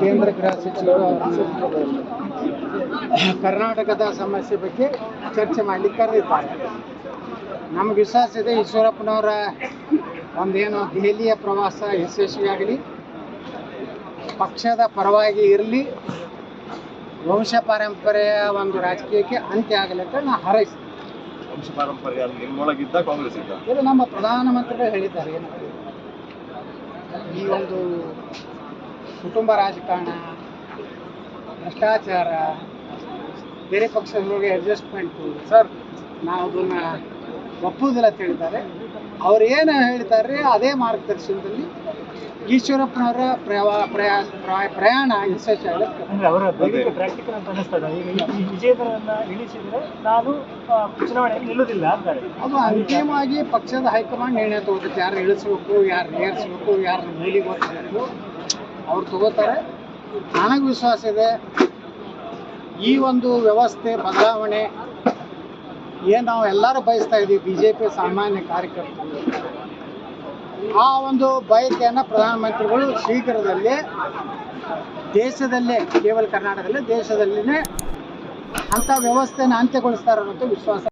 ಕೇಂದ್ರ ಗೃಹ ಸಚಿವರು ಕರ್ನಾಟಕದ ಸಮಸ್ಯೆ ಬಗ್ಗೆ ಚರ್ಚೆ ಮಾಡಲಿಕ್ಕೆ ಕರೆದಿದ್ದಾರೆ. ನಮಗೆ ವಿಶ್ವಾಸ ಇದೆ ಈಶ್ವರಪ್ಪನವರ ಒಂದೇನು ದೆಹಲಿಯ ಪ್ರವಾಸ ಯಶಸ್ವಿಯಾಗಲಿ, ಪಕ್ಷದ ಪರವಾಗಿ ಇರಲಿ, ವಂಶ ಪಾರಂಪರ್ಯ ಒಂದು ರಾಜಕೀಯಕ್ಕೆ ಅಂತ್ಯ ಆಗಲಿ ಅಂತ ನಾನು ಹಾರೈಸ್ತೀನಿ. ವಂಶ ಪಾರಂಪರ್ಯ ನಿಮ್ಮೊಳಗಿದ್ದ ಕಾಂಗ್ರೆಸ್ ಇದ್ದ ಇದು ನಮ್ಮ ಪ್ರಧಾನಮಂತ್ರಿಗಳು ಹೇಳಿದ್ದಾರೆ. ಏನಂತ ಈ ಒಂದು ಕುಟುಂಬ ರಾಜಕಾರಣ, ಭ್ರಷ್ಟಾಚಾರ, ಬೇರೆ ಪಕ್ಷದೊಳಗೆ ಅಡ್ಜಸ್ಟ್ಮೆಂಟು ಸರ್ ನಾವು ಅದನ್ನು ಒಪ್ಪುವುದಿಲ್ಲ ಅಂತ ಹೇಳಿದ್ದಾರೆ. ಅವ್ರು ಏನು ಹೇಳ್ತಾರೆ ಅದೇ ಮಾರ್ಗದರ್ಶನದಲ್ಲಿ ಈಶ್ವರಪ್ಪನವರ ಪ್ರಯಾಣ ಯಶಸ್ವಿಯಾಗುತ್ತೆ. ಅವರ ಪ್ರಾಕ್ಟಿಕಲ್ ಅಂತ ಅನಿಸ್ತದೆ. ಈಗ ಈ ವಿಜೇಂದ್ರನ್ನ ಇಳಿಸಿದ್ರೆ ನಾನು ಚುನಾವಣೆಯಲ್ಲಿ ನಿಲ್ಲುವುದಿಲ್ಲ ಅಂತಾರೆ. ಅದು ಅಂತಿಮವಾಗಿ ಪಕ್ಷದ ಹೈಕಮಾಂಡ್ ನಿರ್ಣಯ ತಗೋಬೇಕು. ಯಾರು ಇಳಿಸ್ಬೇಕು, ಯಾರು ನೇರಿಸ್ಬೇಕು, ಯಾರು ಮೂಲಿಗೆ ಗೊತ್ತಬೇಕು ಅವ್ರು ತಗೋತಾರೆ. ನನಗೆ ವಿಶ್ವಾಸ ಇದೆ ಈ ಒಂದು ವ್ಯವಸ್ಥೆ ಬದಲಾವಣೆ ಏನು ನಾವು ಎಲ್ಲರೂ ಬಯಸ್ತಾ ಇದ್ದೀವಿ, BJP ಸಾಮಾನ್ಯ ಕಾರ್ಯಕರ್ತರು ಆ ಒಂದು ಬಯಕೆಯನ್ನು ಪ್ರಧಾನಮಂತ್ರಿಗಳು ಶೀಘ್ರದಲ್ಲೇ ದೇಶದಲ್ಲೇ, ಕೇವಲ ಕರ್ನಾಟಕದಲ್ಲೇ ದೇಶದಲ್ಲೇ ಅಂಥ ವ್ಯವಸ್ಥೆಯನ್ನು ಅಂತ್ಯಗೊಳಿಸ್ತಾರೆ ಅನ್ನೋ ವಿಶ್ವಾಸ.